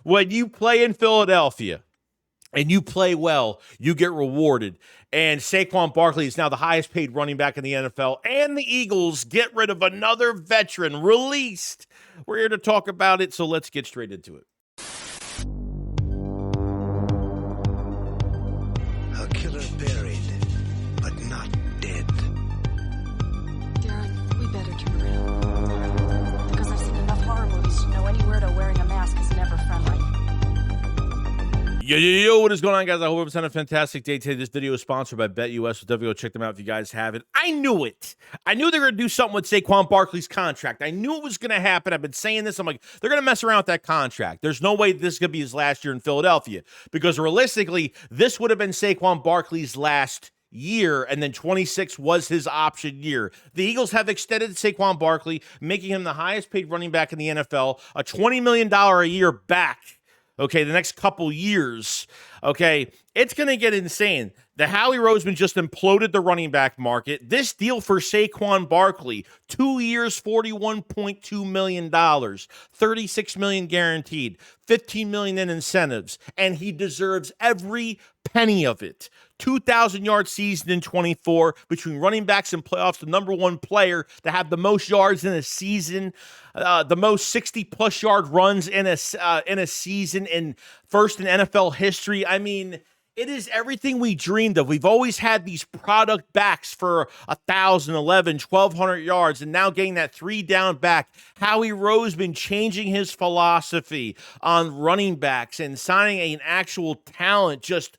When you play in Philadelphia and you play well, you get rewarded. And Saquon Barkley is now the highest paid running back in the NFL. And the Eagles get rid of another veteran released. We're here to talk about it, so let's get straight into it. A killer buried, but not dead. Darren, we better turn around. Because I've seen enough horror movies to know any weirdo wearing a mask is never friendly. Yo, what is going on, guys? I hope everyone's having a fantastic day today. This video is sponsored by BetUS, so definitely go check them out if you guys haven't. I knew it. I knew they were going to do something with Saquon Barkley's contract. I knew it was going to happen. I've been saying this. I'm like, they're going to mess around with that contract. There's no way this is going to be his last year in Philadelphia, because realistically, this would have been Saquon Barkley's last year, and then 26 was his option year. The Eagles have extended Saquon Barkley, making him the highest paid running back in the NFL, a $20 million a year back. Okay, the next couple years, okay, it's going to get insane. The Howie Roseman just imploded the running back market. This deal for Saquon Barkley, 2 years, $41.2 million, $36 million guaranteed, $15 million in incentives, and he deserves every penny of it. 2,000-yard season in 24 between running backs and playoffs, the number one player to have the most yards in a season, the most 60-plus yard runs in a season, in first in NFL history. I mean, it is everything we dreamed of. We've always had these product backs for 1,000, 11, 1,200 yards, and now getting that 3-down back. Howie Roseman changing his philosophy on running backs and signing an actual talent. Just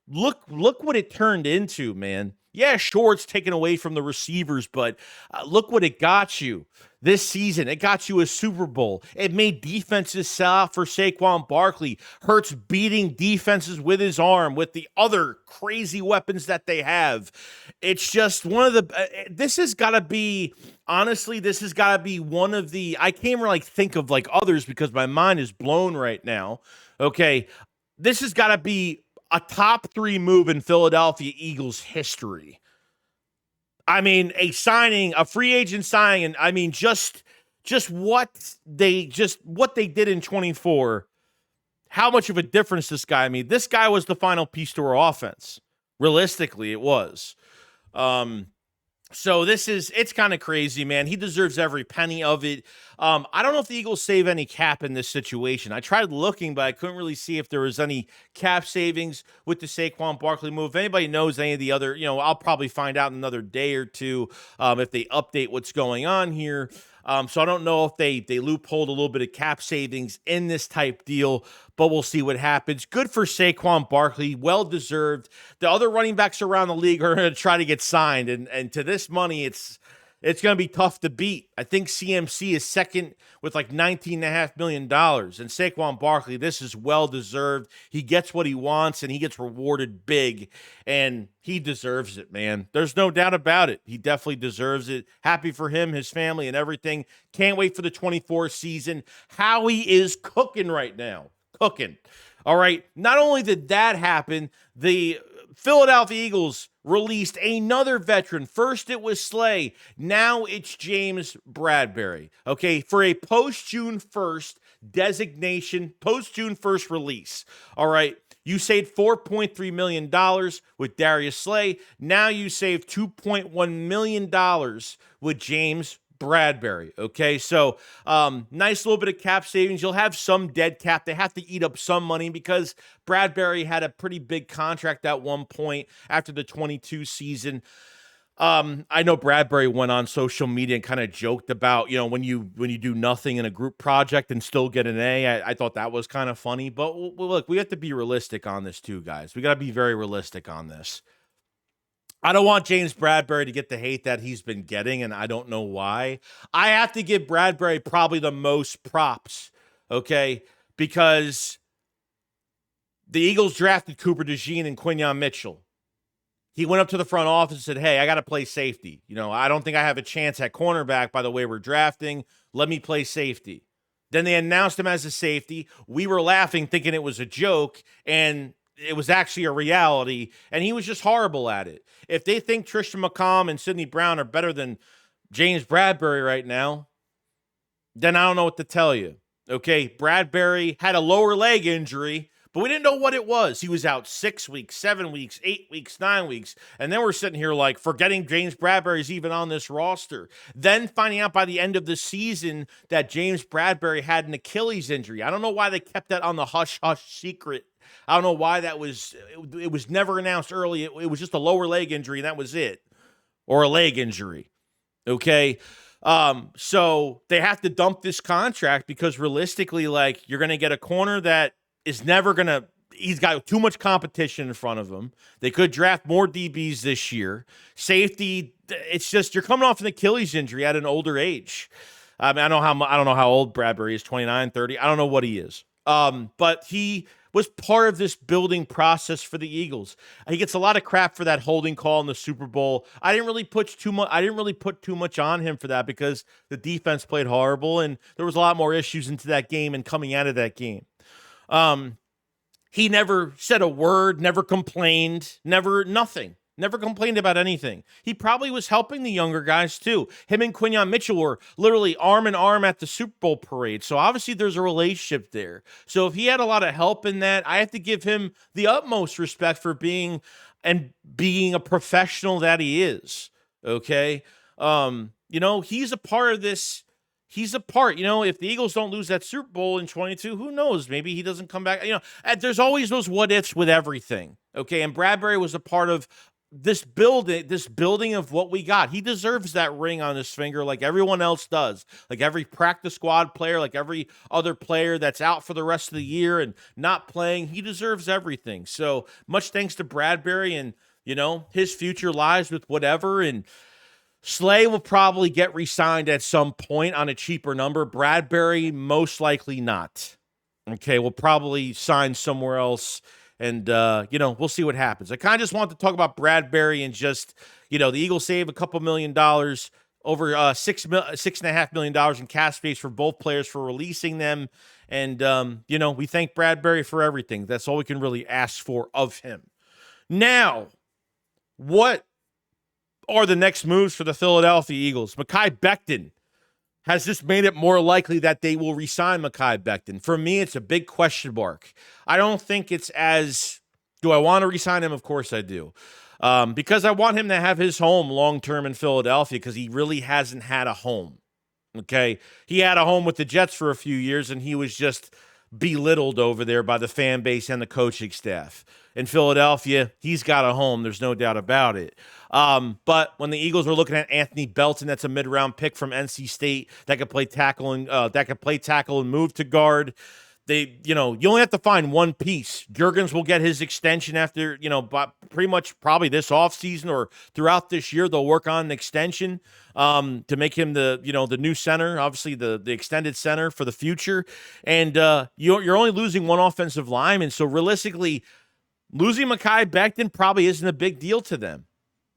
look what it turned into, man. Yeah, sure, it's taken away from the receivers, but look what it got you this season. It got you a Super Bowl. It made defenses sell out for Saquon Barkley. Hurts beating defenses with his arm, with the other crazy weapons that they have. It's just one of the, this has got to be, honestly, this has got to be one of the, I can't even think of others because my mind is blown right now. Okay, this has got to be a top 3 move in Philadelphia Eagles history. I mean, a free agent signing, and I mean, just what they did in 24. How much of a difference this guy made. This guy was the final piece to our offense. Realistically, it was. So it's kind of crazy, man. He deserves every penny of it. I don't know if the Eagles save any cap in this situation. I tried looking, but I couldn't really see if there was any cap savings with the Saquon Barkley move. If anybody knows any of the other, I'll probably find out in another day or two if they update what's going on here. So I don't know if they loopholed a little bit of cap savings in this type deal, but we'll see what happens. Good for Saquon Barkley, well-deserved. The other running backs around the league are going to try to get signed, and to this money, it's going to be tough to beat. I think CMC is second with $19.5 million. And Saquon Barkley, this is well-deserved. He gets what he wants, and he gets rewarded big. And he deserves it, man. There's no doubt about it. He definitely deserves it. Happy for him, his family, and everything. Can't wait for the 24 season. Howie is cooking right now. Cooking. All right. Not only did that happen, the Philadelphia Eagles released another veteran. First it was Slay. Now it's James Bradberry. Okay, for a post-June 1st designation, post-June 1st release. All right, you saved $4.3 million with Darius Slay. Now you save $2.1 million with James Bradberry. Okay, so nice little bit of cap savings. You'll have some dead cap. They have to eat up some money because Bradberry had a pretty big contract at one point after the 22 season. I know Bradberry went on social media and kind of joked about, when you do nothing in a group project and still get an A. I thought that was kind of funny. But look, we have to be realistic on this too, guys. We got to be very realistic on this. I don't want James Bradberry to get the hate that he's been getting, and I don't know why. I have to give Bradberry probably the most props, okay, because the Eagles drafted Cooper DeJean and Quinyon Mitchell. He went up to the front office and said, hey, I got to play safety. I don't think I have a chance at cornerback by the way we're drafting. Let me play safety. Then they announced him as a safety. We were laughing, thinking it was a joke, and it was actually a reality, and he was just horrible at it. If they think Tristan McCollum and Sidney Brown are better than James Bradberry right now, then I don't know what to tell you. Okay, Bradberry had a lower leg injury, but we didn't know what it was. He was out 6 weeks, 7 weeks, 8 weeks, 9 weeks. And then we're sitting here like forgetting James Bradberry's even on this roster. Then finding out by the end of the season that James Bradberry had an Achilles injury. I don't know why they kept that on the hush-hush secret. I don't know why that was. It was never announced early. It was just a lower leg injury, and that was it. Or a leg injury. Okay? So they have to dump this contract because realistically, like, you're going to get a corner that is never going to, he's got too much competition in front of him. They could draft more DBs this year. Safety, it's just, you're coming off an Achilles injury at an older age. I mean, I don't know how old Bradberry is, 29, 30. I don't know what he is. But he was part of this building process for the Eagles. He gets a lot of crap for that holding call in the Super Bowl. I didn't really put too much on him for that because the defense played horrible and there was a lot more issues into that game and coming out of that game. He never said a word, never complained, nothing. Never complained about anything. He probably was helping the younger guys too. Him and Quinyon Mitchell were literally arm in arm at the Super Bowl parade. So obviously there's a relationship there. So if he had a lot of help in that, I have to give him the utmost respect for being a professional that he is. Okay. He's a part of this. He's a part, if the Eagles don't lose that Super Bowl in 22, who knows? Maybe he doesn't come back. There's always those what ifs with everything. Okay. And Bradberry was a part of this building of what we got. He deserves that ring on his finger like everyone else does. Like every practice squad player, like every other player that's out for the rest of the year and not playing, he deserves everything. So much thanks to Bradberry, and, his future lies with whatever. And Slay will probably get re-signed at some point on a cheaper number. Bradberry, most likely not. Okay, we'll probably sign somewhere else. And, we'll see what happens. I kind of just want to talk about Bradberry and just, the Eagles save a couple $1 million, over $6.5 million in cap space for both players for releasing them. And, we thank Bradberry for everything. That's all we can really ask for of him. Now, what are the next moves for the Philadelphia Eagles? Mekhi Becton. Has this made it more likely that they will re-sign Mekhi Becton? For me, it's a big question mark. I don't think it's as, do I want to re-sign him? Of course I do. Because I want him to have his home long-term in Philadelphia because he really hasn't had a home. Okay? He had a home with the Jets for a few years, and he was just belittled over there by the fan base and the coaching staff. In Philadelphia, he's got a home. There's no doubt about it. But when the Eagles were looking at Anthony Belton, that's a mid-round pick from NC State that could play tackle and move to guard. You only have to find one piece. Jurgens will get his extension after, pretty much probably this offseason or throughout this year. They'll work on an extension to make him the new center, obviously the extended center for the future. And you're only losing one offensive lineman, so realistically, losing Mekhi Becton probably isn't a big deal to them.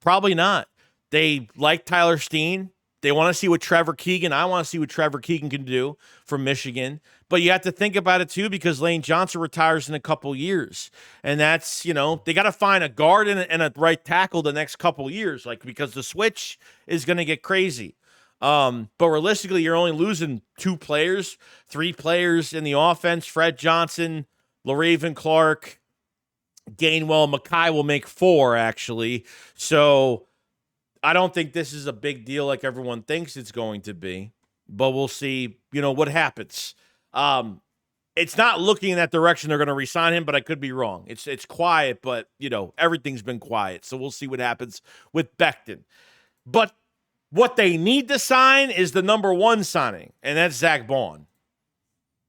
Probably not. They like Tyler Steen. They want to see what Trevor Keegan. I want to see what Trevor Keegan can do from Michigan. But you have to think about it, too, because Lane Johnson retires in a couple years. And that's, they got to find a guard and a right tackle the next couple years, because the switch is going to get crazy. But realistically, you're only losing 3 players in the offense. Fred Johnson, LaRaven Clark, Gainwell, Mekhi will make 4, actually. So I don't think this is a big deal like everyone thinks it's going to be. But we'll see, what happens. It's not looking in that direction they're going to re-sign him, but I could be wrong. It's quiet, but, everything's been quiet. So we'll see what happens with Becton. But what they need to sign is the number 1 signing, and that's Zach Baun.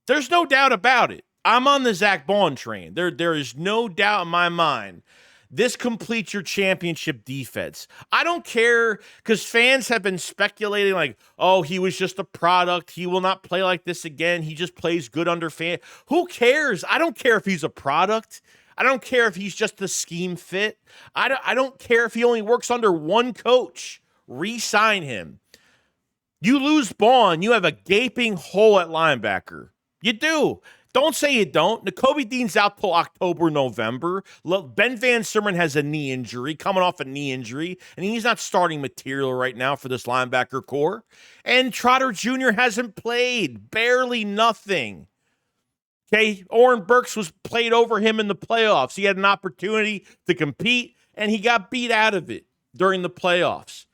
There's no doubt about it. I'm on the Zach Baun train. There is no doubt in my mind. This completes your championship defense. I don't care, because fans have been speculating he was just a product. He will not play like this again. He just plays good under fan. Who cares? I don't care if he's a product. I don't care if he's just a scheme fit. I don't care if he only works under one coach. Re-sign him. You lose Baun, you have a gaping hole at linebacker. You do. Don't say you don't. Nakobe Dean's out till October, November. Ben Van Sermon has a knee injury, coming off a knee injury, and he's not starting material right now for this linebacker core. And Trotter Jr. hasn't played, barely nothing. Okay, Oren Burks was played over him in the playoffs. He had an opportunity to compete, and he got beat out of it during the playoffs.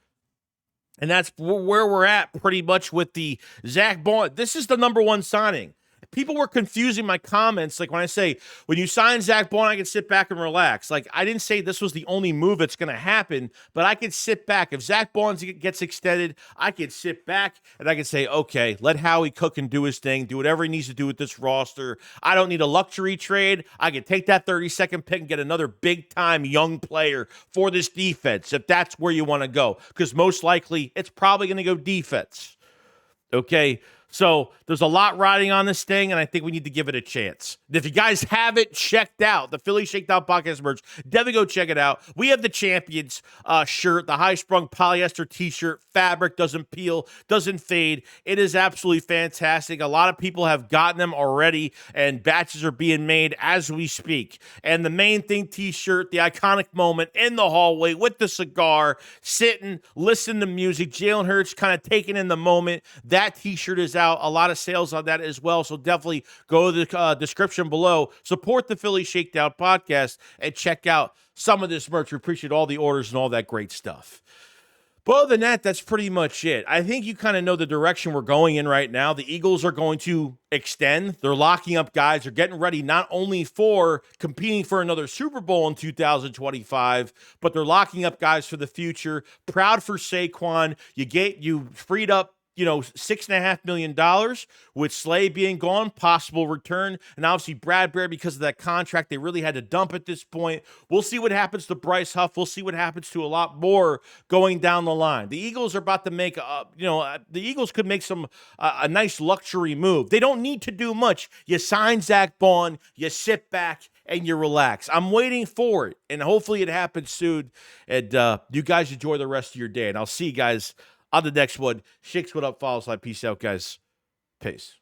And that's where we're at pretty much with the Zach BAUN. This is the number one signing. People were confusing my comments. Like when I say, when you sign Zach BAUN, I can sit back and relax. Like I didn't say this was the only move that's going to happen, but I could sit back. If Zach BAUN gets extended, I could sit back and I could say, okay, let Howie cook and do his thing, do whatever he needs to do with this roster. I don't need a luxury trade. I could take that 32nd pick and get another big-time young player for this defense, if that's where you want to go, because most likely it's probably going to go defense. Okay, so there's a lot riding on this thing, and I think we need to give it a chance. If you guys haven't checked out the Philly Shakedown Podcast merch, definitely go check it out. We have the Champions shirt, the high-sprung polyester t-shirt. Fabric doesn't peel, doesn't fade. It is absolutely fantastic. A lot of people have gotten them already, and batches are being made as we speak. And the main thing t-shirt, the iconic moment in the hallway with the cigar, sitting, listening to music, Jalen Hurts kind of taking in the moment. That t-shirt is out. A lot of sales on that as well. So definitely go to the description below. Support the Philly Shakedown Podcast and check out some of this merch. We appreciate all the orders and all that great stuff. But other than that, that's pretty much it. I think you kind of know the direction we're going in right now. The Eagles are going to extend. They're locking up guys. They're getting ready not only for competing for another Super Bowl in 2025, but they're locking up guys for the future. Proud for Saquon. You freed up $6.5 million with Slay being gone, possible return, and obviously Bradberry, because of that contract, they really had to dump at this point. We'll see what happens to Bryce Huff. We'll see what happens to a lot more going down the line. The Eagles are about to make, the Eagles could make a nice luxury move. They don't need to do much. You sign Zach BAUN, you sit back, and you relax. I'm waiting for it, and hopefully it happens soon. And you guys enjoy the rest of your day, and I'll see you guys on the next one. Shakes, what up? Follows. Peace out, guys. Peace.